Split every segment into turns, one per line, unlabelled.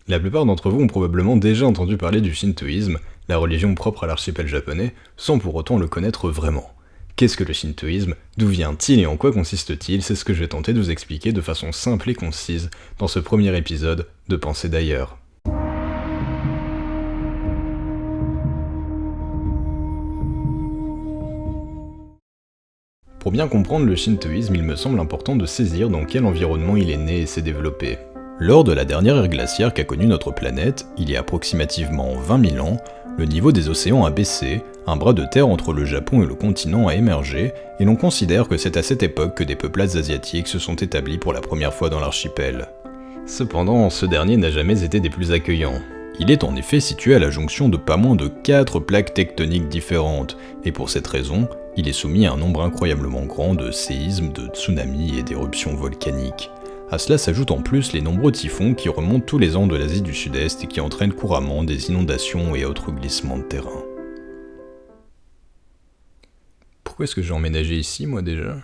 La plupart d'entre vous ont probablement déjà entendu parler du shintoïsme, la religion propre à l'archipel japonais, sans pour autant le connaître vraiment. Qu'est-ce que le shintoïsme? D'où vient-il et en quoi consiste-t-il? C'est ce que je vais tenter de vous expliquer de façon simple et concise dans ce premier épisode de Pensée d'ailleurs. Pour bien comprendre le shintoïsme, il me semble important de saisir dans quel environnement il est né et s'est développé. Lors de la dernière ère glaciaire qu'a connue notre planète, il y a approximativement 20 000 ans, le niveau des océans a baissé, un bras de terre entre le Japon et le continent a émergé, et l'on considère que c'est à cette époque que des peuplades asiatiques se sont établis pour la première fois dans l'archipel. Cependant, ce dernier n'a jamais été des plus accueillants. Il est en effet situé à la jonction de pas moins de 4 plaques tectoniques différentes, et pour cette raison, il est soumis à un nombre incroyablement grand de séismes, de tsunamis et d'éruptions volcaniques. À cela s'ajoutent en plus les nombreux typhons qui remontent tous les ans de l'Asie du Sud-Est et qui entraînent couramment des inondations et autres glissements de terrain. Pourquoi est-ce que j'ai emménagé ici, moi déjà ?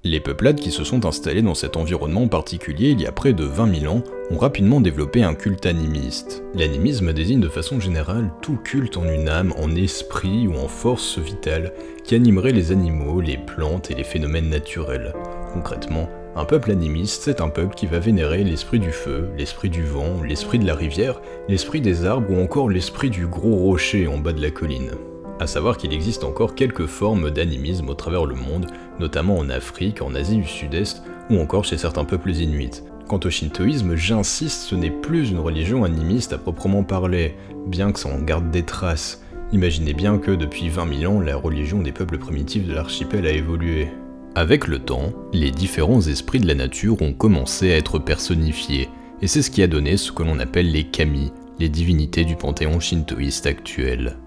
Les peuplades qui se sont installées dans cet environnement particulier il y a près de 20 000 ans ont rapidement développé un culte animiste. L'animisme désigne de façon générale tout culte en une âme, en esprit ou en force vitale qui animerait les animaux, les plantes et les phénomènes naturels. Concrètement, un peuple animiste, c'est un peuple qui va vénérer l'esprit du feu, l'esprit du vent, l'esprit de la rivière, l'esprit des arbres ou encore l'esprit du gros rocher en bas de la colline. À savoir qu'il existe encore quelques formes d'animisme au travers le monde, notamment en Afrique, en Asie du Sud-Est ou encore chez certains peuples inuits. Quant au shintoïsme, j'insiste, ce n'est plus une religion animiste à proprement parler, bien que ça en garde des traces. Imaginez bien que depuis 20 000 ans, la religion des peuples primitifs de l'archipel a évolué. Avec le temps, les différents esprits de la nature ont commencé à être personnifiés, et c'est ce qui a donné ce que l'on appelle les kami, les divinités du panthéon shintoïste actuel.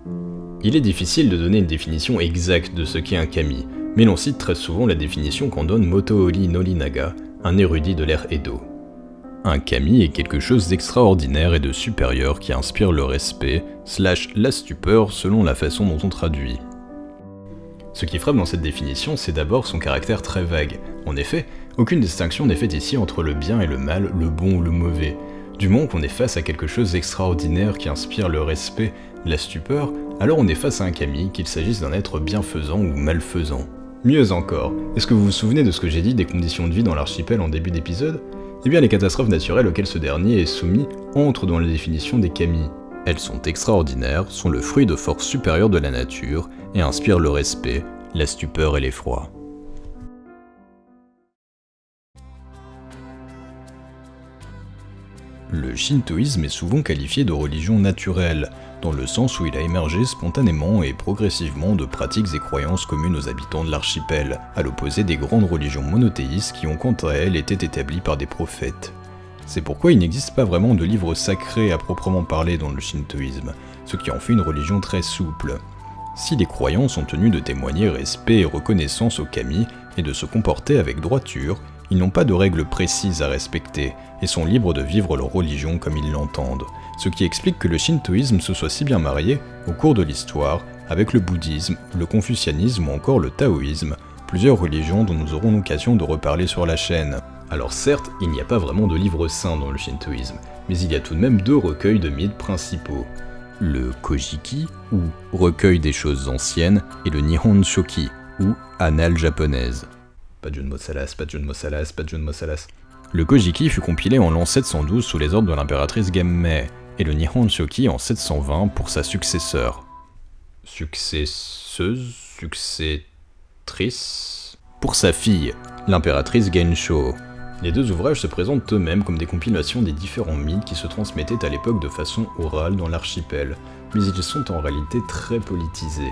Il est difficile de donner une définition exacte de ce qu'est un kami, mais l'on cite très souvent la définition qu'en donne Motoori Norinaga, un érudit de l'ère Edo. Un kami est quelque chose d'extraordinaire et de supérieur qui inspire le respect, / la stupeur selon la façon dont on traduit. Ce qui frappe dans cette définition, c'est d'abord son caractère très vague. En effet, aucune distinction n'est faite ici entre le bien et le mal, le bon ou le mauvais. Du moment qu'on est face à quelque chose d'extraordinaire qui inspire le respect, la stupeur, alors on est face à un kami, qu'il s'agisse d'un être bienfaisant ou malfaisant. Mieux encore, est-ce que vous vous souvenez de ce que j'ai dit des conditions de vie dans l'archipel en début d'épisode ? Eh bien les catastrophes naturelles auxquelles ce dernier est soumis entrent dans la définition des kami. Elles sont extraordinaires, sont le fruit de forces supérieures de la nature, et inspirent le respect, la stupeur et l'effroi. Le shintoïsme est souvent qualifié de religion naturelle, dans le sens où il a émergé spontanément et progressivement de pratiques et croyances communes aux habitants de l'archipel, à l'opposé des grandes religions monothéistes qui ont quant à elles été établies par des prophètes. C'est pourquoi il n'existe pas vraiment de livre sacré à proprement parler dans le shintoïsme, ce qui en fait une religion très souple. Si les croyants sont tenus de témoigner respect et reconnaissance aux kami et de se comporter avec droiture, ils n'ont pas de règles précises à respecter et sont libres de vivre leur religion comme ils l'entendent, ce qui explique que le shintoïsme se soit si bien marié, au cours de l'histoire, avec le bouddhisme, le confucianisme ou encore le taoïsme, plusieurs religions dont nous aurons l'occasion de reparler sur la chaîne. Alors certes, il n'y a pas vraiment de livre saint dans le shintoïsme, mais il y a tout de même 2 recueils de mythes principaux. Le Kojiki, ou recueil des choses anciennes, et le Nihon Shoki, ou annales japonaises. Pas de jeu de mots salace, pas de jeu de mots salace, pas de jeu de mots salace. Le Kojiki fut compilé en l'an 712 sous les ordres de l'impératrice Genmei, et le Nihon Shoki en 720 pour sa successeur. Successeuse? Successrice? Pour sa fille, l'impératrice Gensho. Les 2 ouvrages se présentent eux-mêmes comme des compilations des différents mythes qui se transmettaient à l'époque de façon orale dans l'archipel, mais ils sont en réalité très politisés.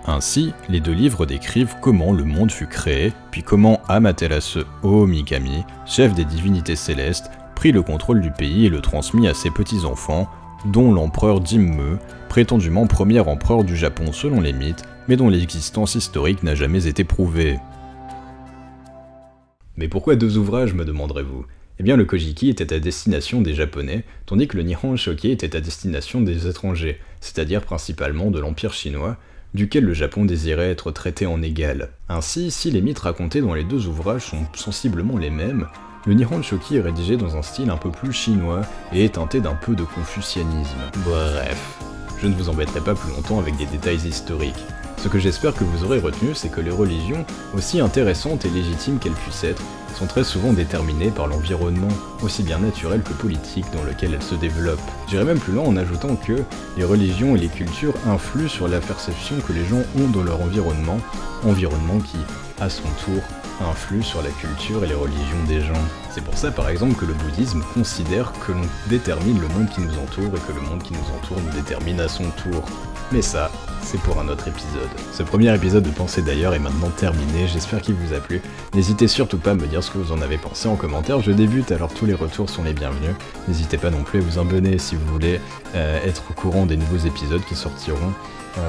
Ainsi, les 2 livres décrivent comment le monde fut créé, puis comment Amaterasu Ōmikami, chef des divinités célestes, prit le contrôle du pays et le transmit à ses petits-enfants, dont l'empereur Jimmu, prétendument premier empereur du Japon selon les mythes, mais dont l'existence historique n'a jamais été prouvée. Mais pourquoi 2 ouvrages, me demanderez-vous ? Eh bien le Kojiki était à destination des Japonais, tandis que le Nihon Shoki était à destination des étrangers, c'est-à-dire principalement de l'Empire chinois, duquel le Japon désirait être traité en égal. Ainsi, si les mythes racontés dans les 2 ouvrages sont sensiblement les mêmes, Le Nihon Shoki est rédigé dans un style un peu plus chinois et est teinté d'un peu de confucianisme. Bref, je ne vous embêterai pas plus longtemps avec des détails historiques. Ce que j'espère que vous aurez retenu, c'est que les religions, aussi intéressantes et légitimes qu'elles puissent être, sont très souvent déterminées par l'environnement, aussi bien naturel que politique, dans lequel elles se développent. J'irai même plus loin en ajoutant que les religions et les cultures influent sur la perception que les gens ont de leur environnement qui, à son tour, influe sur la culture et les religions des gens. C'est pour ça par exemple que le bouddhisme considère que l'on détermine le monde qui nous entoure et que le monde qui nous entoure nous détermine à son tour. Mais ça, c'est pour un autre épisode. Ce premier épisode de Pensée d'ailleurs est maintenant terminé, j'espère qu'il vous a plu. N'hésitez surtout pas à me dire ce que vous en avez pensé en commentaire, je débute alors tous les retours sont les bienvenus. N'hésitez pas non plus à vous abonner si vous voulez être au courant des nouveaux épisodes qui sortiront.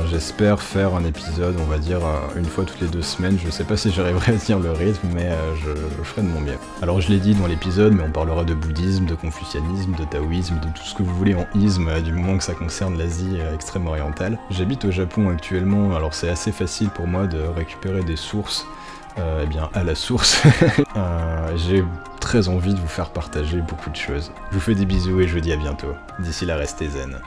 J'espère faire un épisode, on va dire, une fois toutes les 2 semaines. Je sais pas si j'arriverai à tenir le rythme, mais je ferai de mon mieux. Alors je l'ai dit dans l'épisode, mais on parlera de bouddhisme, de confucianisme, de taoïsme, de tout ce que vous voulez en isme, du moment que ça concerne l'Asie extrême orientale. J'habite au Japon actuellement, alors c'est assez facile pour moi de récupérer des sources eh bien à la source. J'ai très envie de vous faire partager beaucoup de choses. Je vous fais des bisous et je vous dis à bientôt. D'ici là, restez zen.